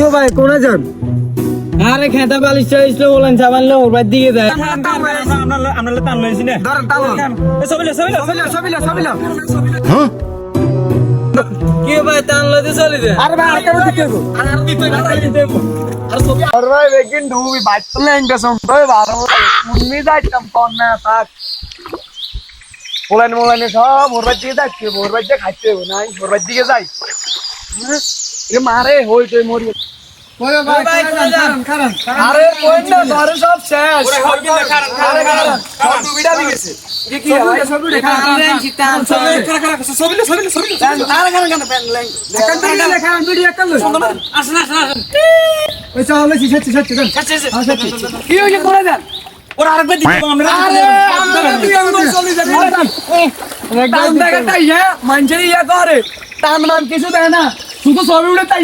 গো ভাই কোনে যান? আরে খেতা বালিশ টালিশ বলেন চাবানলে ওর বাড়ির দিকে যায়। আমরা টান লইছি না ধরেন টান। কি ভাই টান লইতে চলে যায়? আরে ভাই আরেকটা দিতে হবে। আরে ভাই বেগিন ডুবি বাইতলে এঙ্গেছন ভাই বারো মুন্নি যাইতাম কোন না থাক মোলানে সব ওর বাড়ি দিকে যাচ্ছে ওর বাড়ি দিয়ে খাইতে হবে নাই ওর বাড়ি দিকে যাই এ মারে হই তুই মরি আরে কোন না ঘরে সব শেষ আরে সব ডুবিটা দিয়েছে কি হয় সবুড়ে খারাপ মানুষের ইয়া করে টান মান কিছু দেয় না শুধু ছবি উঠে তাই